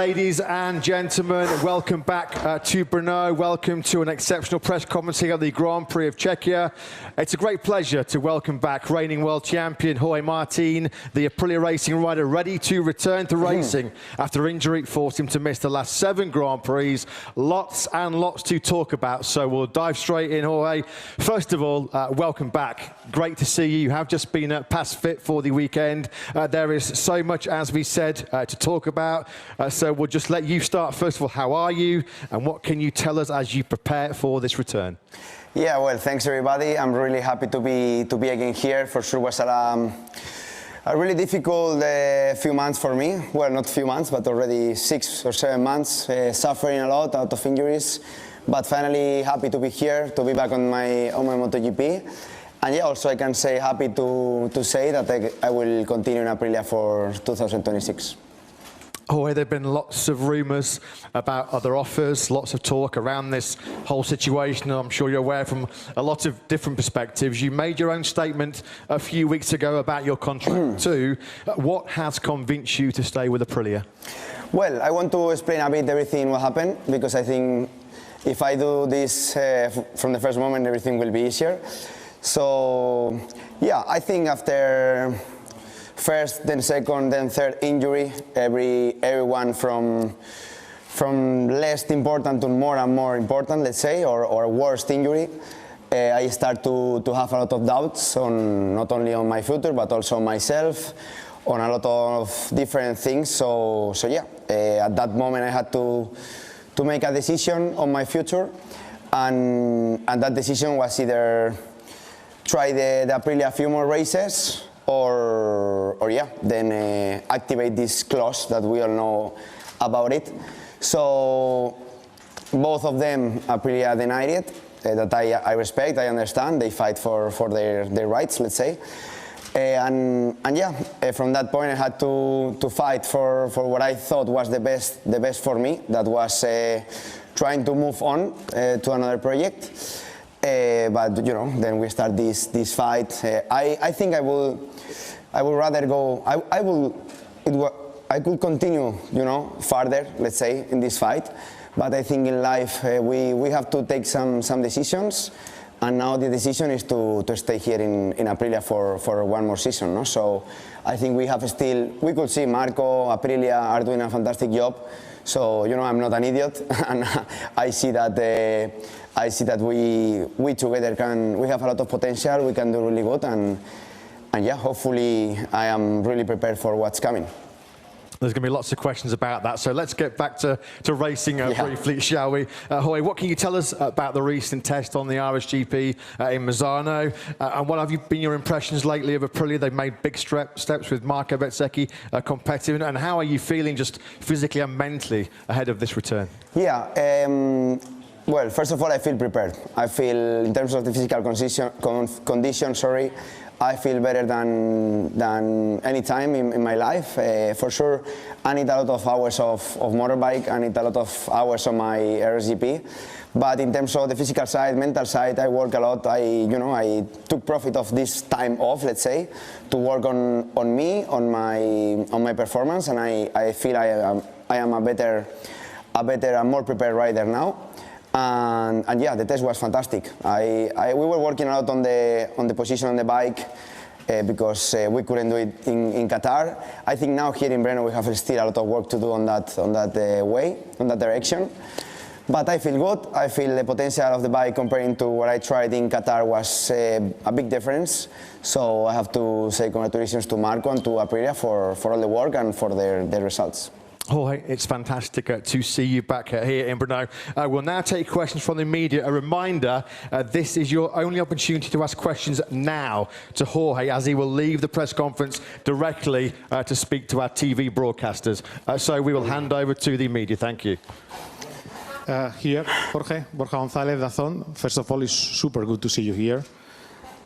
Ladies and gentlemen, welcome back to Brno. Welcome to an exceptional press conference here at the Grand Prix of Czechia. It's a great pleasure to welcome back reigning world champion Jorge Martin, the Aprilia racing rider, ready to return to racing after injury forced him to miss the last 7 Grand Prix. Lots and lots to talk about, so we'll dive straight in, Jorge. First of all, welcome back. Great to see you. You have just been past fit for the weekend. There is so much, as we said, to talk about. So we'll just let you start. First of all, how are you? And what can you tell us as you prepare for this return? Yeah, well, thanks everybody. I'm really happy to be again here. For sure was a really difficult few months for me. Well, not few months, but already 6 or 7 months, suffering a lot out of injuries. But finally happy to be here, to be back on my MotoGP. And yeah, also I can say happy to say that I will continue in Aprilia for 2026. Jorge, there have been lots of rumours about other offers, lots of talk around this whole situation. I'm sure you're aware from a lot of different perspectives. You made your own statement a few weeks ago about your contract too. What has convinced you to stay with Aprilia? Well, I want to explain a bit everything what happened, because I think if I do this from the first moment, everything will be easier. So yeah, I think after first, then second, then third injury, everyone from less important to more and more important, let's say, or worst injury, I start to have a lot of doubts on not only on my future but also on myself, on a lot of different things. So yeah, at that moment I had to make a decision on my future, and that decision was either try the Aprilia a few more races, or yeah, then activate this clause that we all know about it. So both of them, Aprilia denied it. That I respect, I understand. They fight for their rights, let's say. And yeah, from that point I had to fight for what I thought was the best for me. That was trying to move on to another project. But you know, then we start this fight. I think I would rather go. I could continue, you know, further, let's say, in this fight. But I think in life we have to take some decisions. And now the decision is to stay here in Aprilia for one more season. No? So I think we could see Marco, Aprilia are doing a fantastic job. So you know, I'm not an idiot, and I see that we together we have a lot of potential. We can do really good, and yeah, hopefully I am really prepared for what's coming. There's going to be lots of questions about that, so let's get back to racing briefly, shall we? Jorge, what can you tell us about the recent test on the RSGP in Misano? And what have been your impressions lately of Aprilia? They've made big steps with Marco Bezzecchi competitive, and how are you feeling just physically and mentally ahead of this return? Yeah, well, first of all, I feel prepared. I feel, in terms of the physical condition, I feel better than any time in my life. For sure, I need a lot of hours of motorbike. I need a lot of hours on my RSGP. But in terms of the physical side, mental side, I work a lot. I took profit of this time off, let's say, to work on me, on my performance, and I feel I am a better and more prepared rider now. And yeah, the test was fantastic. We were working a lot on the position on the bike because we couldn't do it in Qatar. I think now here in Brno we have still a lot of work to do on that direction. But I feel good. I feel the potential of the bike comparing to what I tried in Qatar was a big difference. So I have to say congratulations to Marco and to Aprilia for all the work and for their results. Jorge, it's fantastic to see you back here in Brno. We'll now take questions from the media. A reminder, this is your only opportunity to ask questions now to Jorge, as he will leave the press conference directly to speak to our TV broadcasters. So we will hand over to the media. Thank you. Here, Jorge González, DAZN. First of all, it's super good to see you here.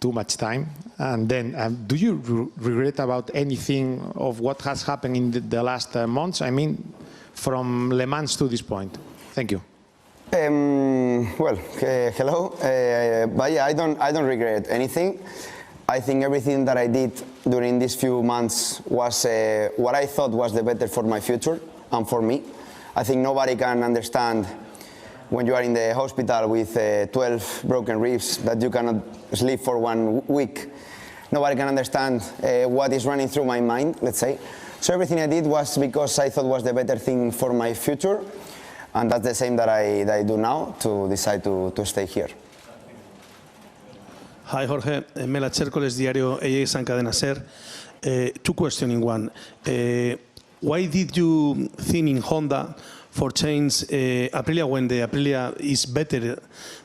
Too much time. And then, do you regret about anything of what has happened in the last months? I mean, from Le Mans to this point. Thank you. Well, hello. But yeah, I don't regret anything. I think everything that I did during these few months was what I thought was the better for my future and for me. I think nobody can understand when you are in the hospital with 12 broken ribs that you cannot sleep for 1 week. Nobody can understand what is running through my mind, let's say. So everything I did was because I thought was the better thing for my future, and that's the same that I do now, to decide to stay here. Hi, Jorge. Mela Chércoles, diario EIS and Cadena SER. Two questions in one. Why did you think in Honda for change Aprilia when the Aprilia is better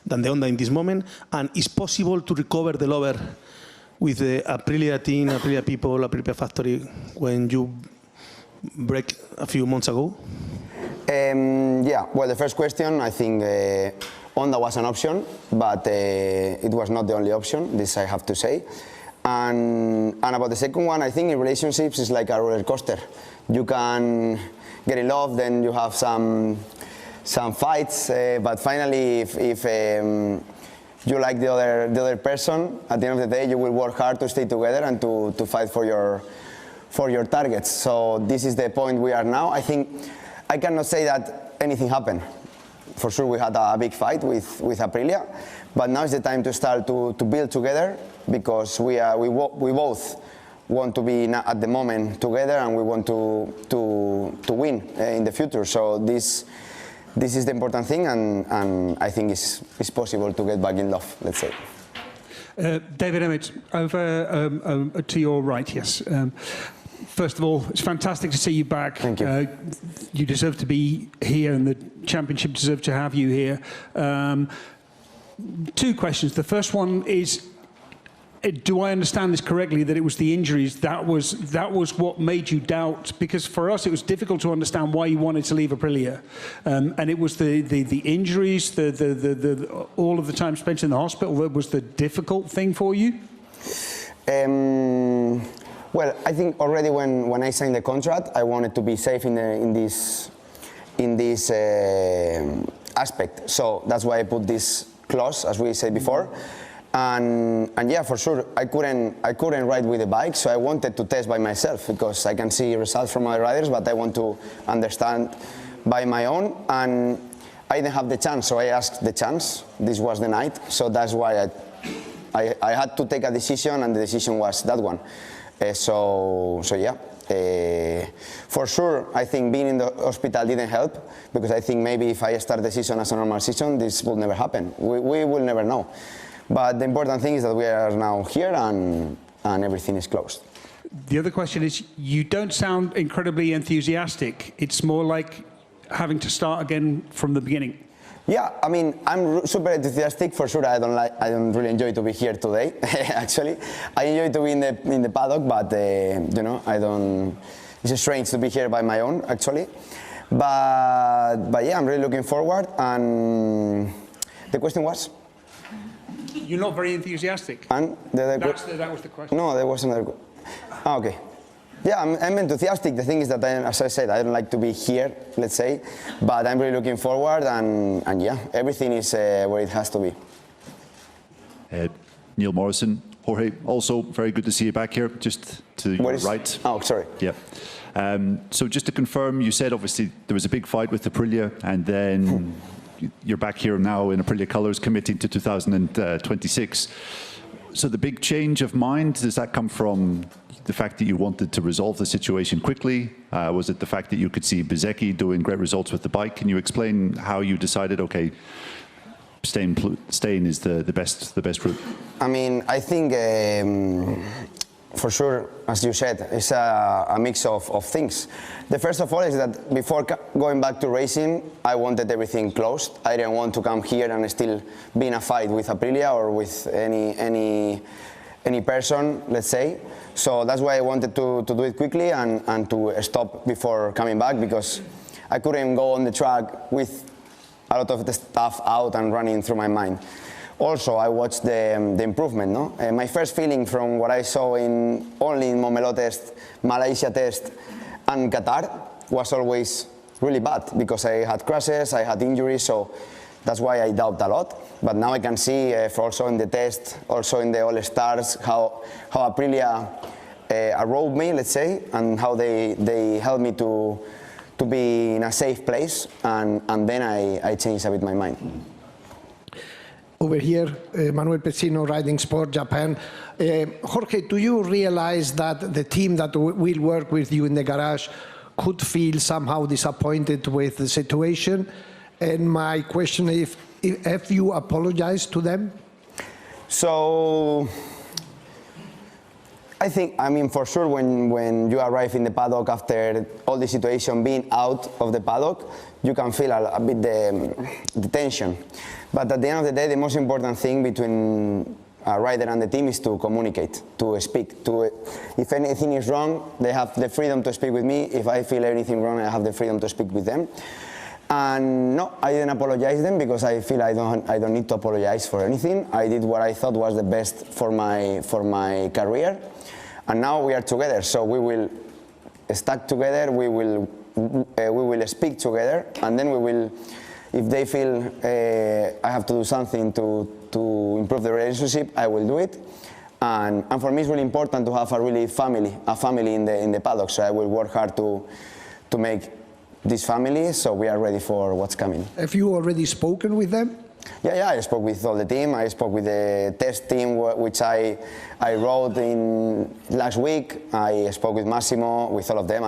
than the Honda in this moment? And is possible to recover the lover with the Aprilia team, Aprilia people, Aprilia factory when you break a few months ago? Yeah, well, the first question, I think Honda was an option, but it was not the only option, this I have to say. And about the second one, I think in relationships it's like a roller coaster. You can get in love, then you have some fights, but finally if you like the other person, at the end of the day you will work hard to stay together and to fight for your targets. So this is the point we are now. I think I cannot say that anything happened. For sure we had a big fight with Aprilia, but now is the time to start to build together, because we both want to be at the moment together, and we want to win in the future. So this is the important thing, and I think it's possible to get back in love, let's say. David Emmett, over to your right, yes. First of all, it's fantastic to see you back. Thank you. You deserve to be here, and the championship deserves to have you here. Two questions. The first one is, do I understand this correctly, that it was the injuries that was what made you doubt? Because for us it was difficult to understand why you wanted to leave Aprilia, and it was the injuries, all of the time spent in the hospital that was the difficult thing for you. Well, I think already when I signed the contract, I wanted to be safe in this aspect. So that's why I put this clause, as we said before. And yeah, for sure, I couldn't ride with the bike, so I wanted to test by myself, because I can see results from other riders, but I want to understand by my own. And I didn't have the chance, so I asked the chance. This was the night, so that's why I had to take a decision, and the decision was that one. So yeah, for sure, I think being in the hospital didn't help, because I think maybe if I start the season as a normal season, this would never happen. We will never know. But the important thing is that we are now here, and everything is closed. The other question is, you don't sound incredibly enthusiastic. It's more like having to start again from the beginning. Yeah, I mean, I'm super enthusiastic. For sure, I don't really enjoy to be here today. Actually, I enjoy to be in the paddock, but you know, I don't. It's strange to be here by my own, actually. But yeah, I'm really looking forward. And the question was? You're not very enthusiastic. And that was the question. No, there was another question. Okay. Yeah, I'm enthusiastic. The thing is that, as I said, I don't like to be here, let's say, but I'm really looking forward, and yeah, everything is where it has to be. Neil Morrison, Jorge, also very good to see you back here, just to your right. Oh, sorry. Yeah. So just to confirm, you said obviously there was a big fight with Aprilia, and then you're back here now in Aprilia colours, committing to 2026. So the big change of mind, does that come from the fact that you wanted to resolve the situation quickly? Was it the fact that you could see Bezzecchi doing great results with the bike? Can you explain how you decided, okay, staying is the best route? I mean, I think for sure, as you said, it's a mix of things. The first of all is that before going back to racing, I wanted everything closed. I didn't want to come here and still be in a fight with Aprilia or with any person, let's say. So that's why I wanted to do it quickly and to stop before coming back, because I couldn't go on the track with a lot of the stuff out and running through my mind. Also, I watched the improvement. No? My first feeling from what I saw only in Montmeló test, Malaysia test, and Qatar was always really bad, because I had crashes, I had injuries, so that's why I doubt a lot. But now I can see, also in the test, also in the All-Stars, how Aprilia rode me, let's say, and how they helped me to to be in a safe place, and then I changed a bit my mind. Over here, Manuel Pecino, Riding Sport, Japan. Jorge, do you realize that the team that will work with you in the garage could feel somehow disappointed with the situation? And my question is, have you apologized to them? So, I think, I mean, for sure, when you arrive in the paddock after all the situation being out of the paddock, you can feel a bit the tension. But at the end of the day, the most important thing between a rider and the team is to communicate, to speak. If anything is wrong, they have the freedom to speak with me. If I feel anything wrong, I have the freedom to speak with them. And no, I didn't apologize them because I feel I don't need to apologize for anything. I did what I thought was the best for my career, and now we are together. So we will stuck together. We will speak together, and then we will. If they feel I have to do something to improve the relationship, I will do it. And for me, it's really important to have a family in the paddock. So I will work hard to make this family, so we are ready for what's coming. Have you already spoken with them? Yeah, I spoke with all the team. I spoke with the test team, which I rode in last week. I spoke with Massimo, with all of them,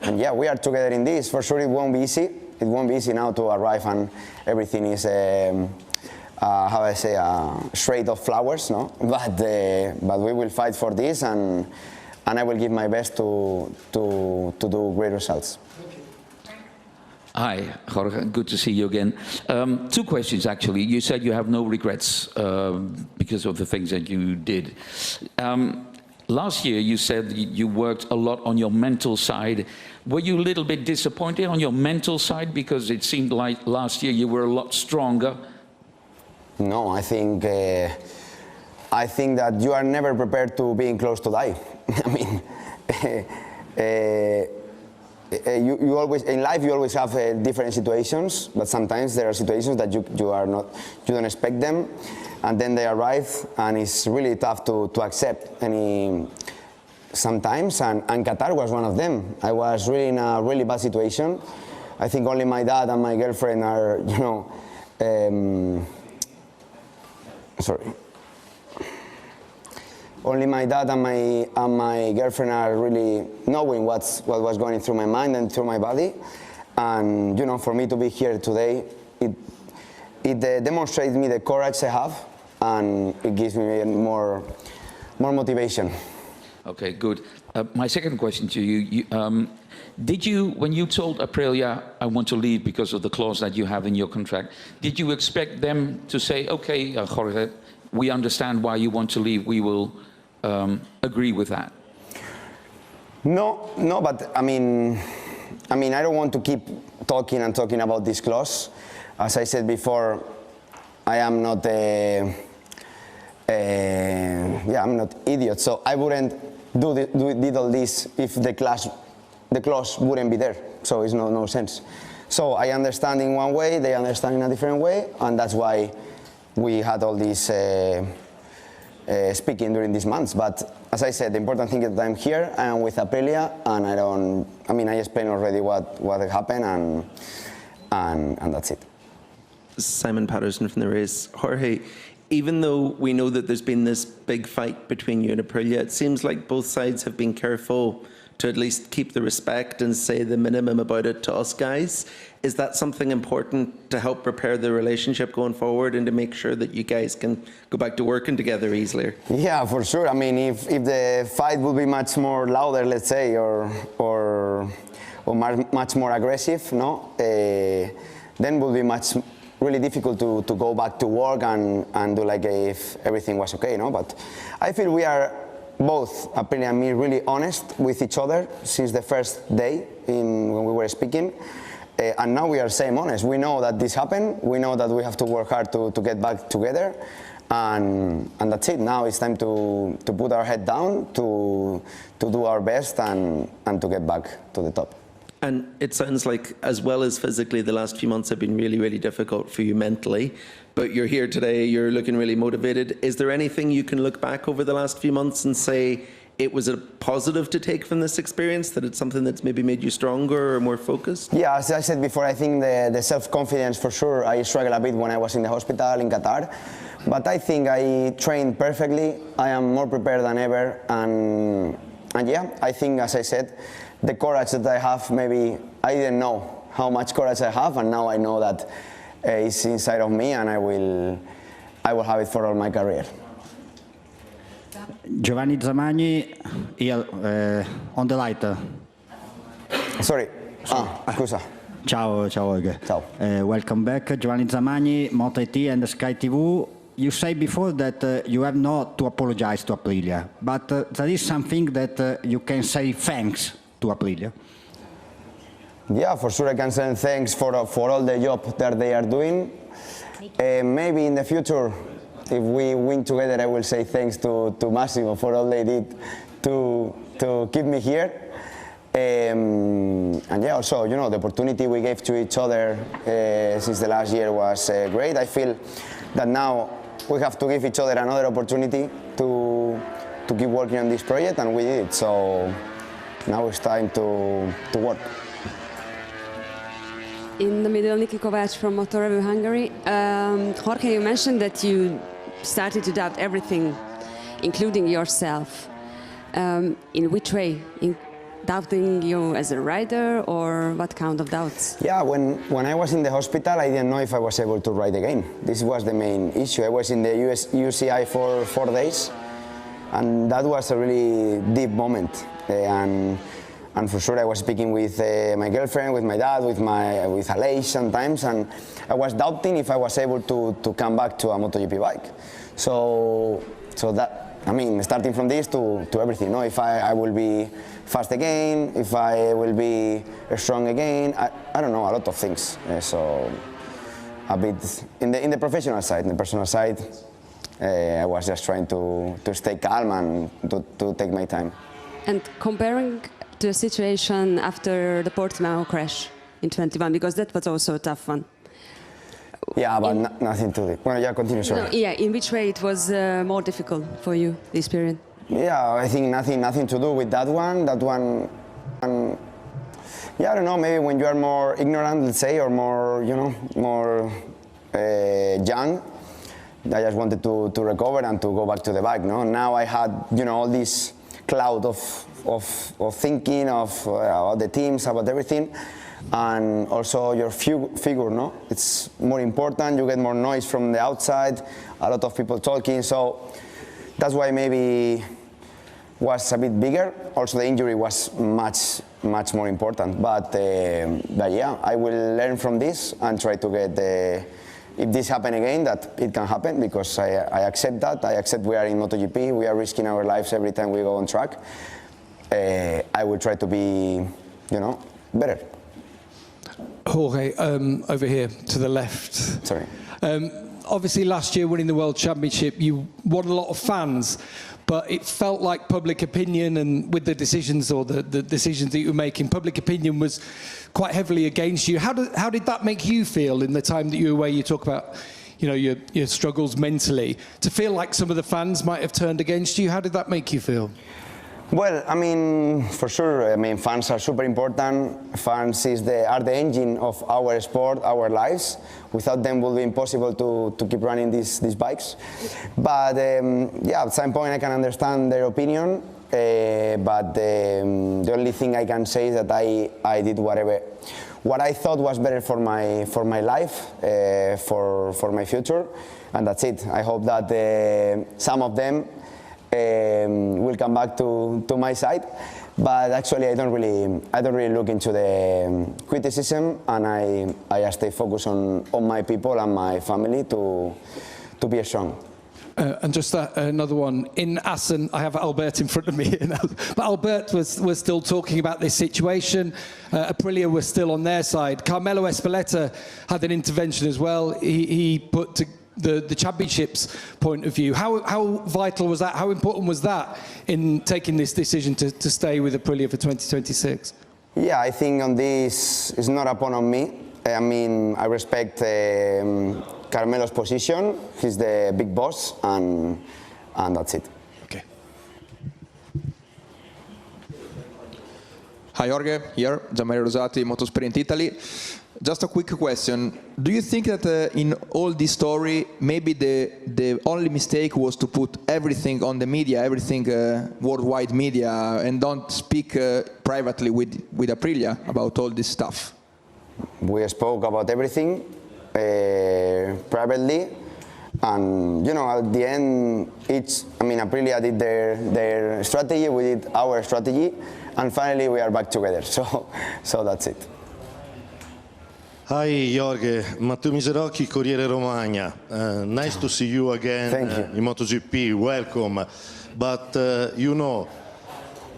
and yeah, we are together in this. For sure, it won't be easy. It won't be easy now to arrive and everything is, how I say, a shade of flowers, no? But we will fight for this, and I will give my best to do great results. Hi, Jorge. Good to see you again. Two questions, actually. You said you have no regrets because of the things that you did. Last year, you said you worked a lot on your mental side. Were you a little bit disappointed on your mental side? Because it seemed like last year you were a lot stronger. No, I think that you are never prepared to being close to die. I mean, you always in life you always have different situations, but sometimes there are situations that you don't expect them, and then they arrive, and it's really tough to accept sometimes, and Qatar was one of them. I was really in a really bad situation. I think only my dad and my girlfriend are, only my dad and my girlfriend are really knowing what was going through my mind and through my body. And for me to be here today, it demonstrates me the courage I have, and it gives me more motivation. Okay, good. My second question to you, did you, when you told Aprilia, I want to leave because of the clause that you have in your contract, did you expect them to say, okay, Jorge, we understand why you want to leave, we will agree with that? No, but I mean, I don't want to keep talking about this clause. As I said before, I am not I'm not idiot, so I wouldn't did all this if the clause wouldn't be there. So it's no sense. So I understand in one way, they understand in a different way, and that's why we had all this speaking during these months. But as I said, the important thing is that I'm here, I am with Aprilia, and I explained already what happened, and that's it. Simon Patterson from the race. Jorge, even though we know that there's been this big fight between you and Aprilia, it seems like both sides have been careful to at least keep the respect and say the minimum about it to us guys. Is that something important to help prepare the relationship going forward and to make sure that you guys can go back to working together easier? Yeah, for sure. I mean, if the fight would be much more louder, let's say, or much more aggressive, no, then would be really difficult to go back to work and do like if everything was okay, no? But I feel we are both, Aprilia and me, really honest with each other since the first day when we were speaking. And now we are same honest. We know that this happened. We know that we have to work hard to get back together. And that's it. Now it's time to put our head down, to do our best and to get back to the top. And it sounds like, as well as physically, the last few months have been really, really difficult for you mentally. But you're here today, you're looking really motivated. Is there anything you can look back over the last few months and say, it was a positive to take from this experience, that it's something that's maybe made you stronger or more focused? Yeah, as I said before, I think the self-confidence, for sure, I struggled a bit when I was in the hospital in Qatar. But I think I trained perfectly. I am more prepared than ever. And yeah, I think, as I said, the courage that I have, maybe I didn't know how much courage I have, and now I know that it's inside of me, and I will have it for all my career. Giovanni Zamagni, here, on the light. Sorry. Scusa. Ciao, Jorge. Ciao. Welcome back, Giovanni Zamagni, MotoGP and Sky TV. You said before that you have not to apologize to Aprilia, but there is something that you can say thanks to Aprilia. Yeah, for sure I can say thanks for all the job that they are doing. Maybe in the future, if we win together, I will say thanks to Massimo for all they did to keep me here. And yeah, also, you know, the opportunity we gave to each other since the last year was great. I feel that now we have to give each other another opportunity to keep working on this project, and we did it. So now it's time to work. In the middle, Niki Kovac from Motor Review Hungary. Jorge, you mentioned that you started to doubt everything, including yourself. In which way? In doubting you as a rider, or what kind of doubts? Yeah, when I was in the hospital, I didn't know if I was able to ride again. This was the main issue. I was in the UCI for 4 days, and that was a really deep moment. And for sure, I was speaking with my girlfriend, with my dad, with Aleix sometimes, and I was doubting if I was able to come back to a MotoGP bike. So that, I mean, starting from this to everything, you know, if I will be fast again, if I will be strong again, I don't know, a lot of things. So a bit in the professional side, in the personal side, I was just trying to stay calm and to take my time. And comparing to a situation after the Portimao crash in 21, because that was also a tough one. Yeah, but nothing to do. Well, yeah, continue, sorry. No, yeah, in which way it was more difficult for you, this period? Yeah, I think nothing to do with that one. That one, yeah, I don't know, maybe when you are more ignorant, let's say, or more, you know, more young, I just wanted to recover and to go back to the bike, no? Now I had, you know, all this cloud of thinking, about the teams, about everything, and also your figure, no? It's more important, you get more noise from the outside, a lot of people talking, so that's why maybe was a bit bigger. Also the injury was much more important, but yeah, I will learn from this and try to get if this happen again, that it can happen, because I accept that. I accept we are in MotoGP, we are risking our lives every time we go on track. I will try to be, you know, better. Jorge, over here to the left. Sorry. Obviously last year winning the World Championship, you won a lot of fans, but it felt like public opinion, and with the decisions or the decisions that you were making, public opinion was quite heavily against you. How did that make you feel in the time that you were away? You talk about, you know, your struggles mentally. To feel like some of the fans might have turned against you, how did that make you feel? Well, I mean, for sure, I mean, fans are super important. Fans are the engine of our sport, our lives. Without them, it would be impossible to keep running these bikes. But yeah, at some point I can understand their opinion, but the only thing I can say is that I did what I thought was better for my life, for my future, and that's it. I hope that some of them will come back to my side, but actually I don't really look into the criticism, and I stay focused on my people and my family to be strong. And just another one, in Assen, I have Albert in front of me, but Albert was still talking about this situation. Aprilia was still on their side. Carmelo Espeleta had an intervention as well. He put to the championship's point of view. How vital was that? How important was that in taking this decision to stay with Aprilia for 2026? Yeah, I think on this, it's not upon me. I mean, I respect Carmelo's position. He's the big boss, and that's it. Okay. Hi Jorge, here, Gianmaria Rosati, Motorsport Italy. Just a quick question. Do you think that in all this story, maybe the only mistake was to put everything on the media, everything worldwide media, and don't speak privately with Aprilia about all this stuff? We spoke about everything privately, and at the end, Aprilia did their strategy, we did our strategy, and finally we are back together. So that's it. Hi Jorge, Matteo Miserocchi, Corriere Romagna. Nice to see you again in MotoGP. Welcome. But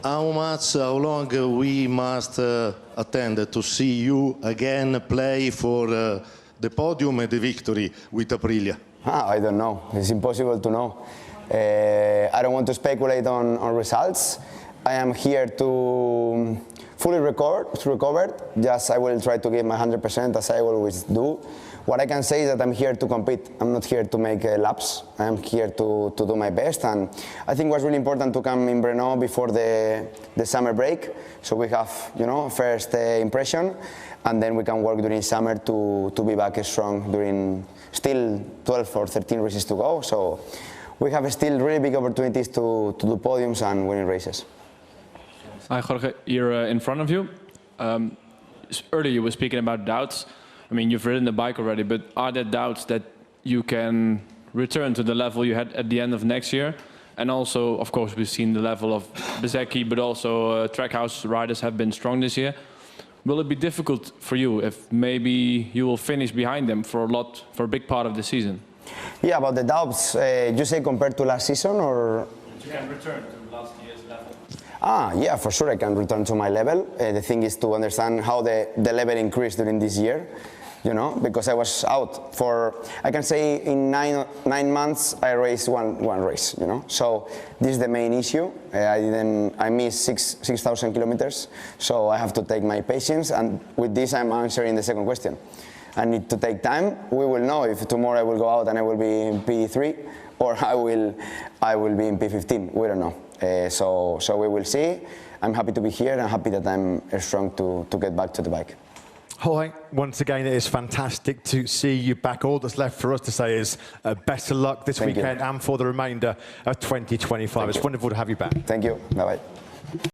how long we must attend to see you again play for the podium and the victory with Aprilia? I don't know. It's impossible to know. I don't want to speculate on results. I am here to fully recovered. Just I will try to give my 100% as I always do. What I can say is that I'm here to compete. I'm not here to make laps. I'm here to do my best. And I think it was really important to come in Brno before the summer break. So we have, first impression. And then we can work during summer to be back strong during still 12 or 13 races to go. So we have still really big opportunities to do podiums and winning races. Hi Jorge, here in front of you. Earlier you were speaking about doubts. I mean, you've ridden the bike already, but are there doubts that you can return to the level you had at the end of next year? And also, of course, we've seen the level of Bezzecchi, but also Trackhouse riders have been strong this year. Will it be difficult for you if maybe you will finish behind them for a big part of the season? Yeah, about the doubts, you say compared to last season, or? You can return to last year's level. Yeah, for sure I can return to my level. The thing is to understand how the level increased during this year, because I was out for, I can say in nine months I raced one race, So this is the main issue. I missed 6,000 kilometers, so I have to take my patience, and with this I'm answering the second question. I need to take time. We will know if tomorrow I will go out and I will be in P3 or I will be in P15. We don't know. So we will see. I'm happy to be here and happy that I'm strong to get back to the bike. Jorge, once again, it is fantastic to see you back. All that's left for us to say is best of luck this weekend and for the remainder of 2025. It's wonderful to have you back. Thank you. Bye-bye.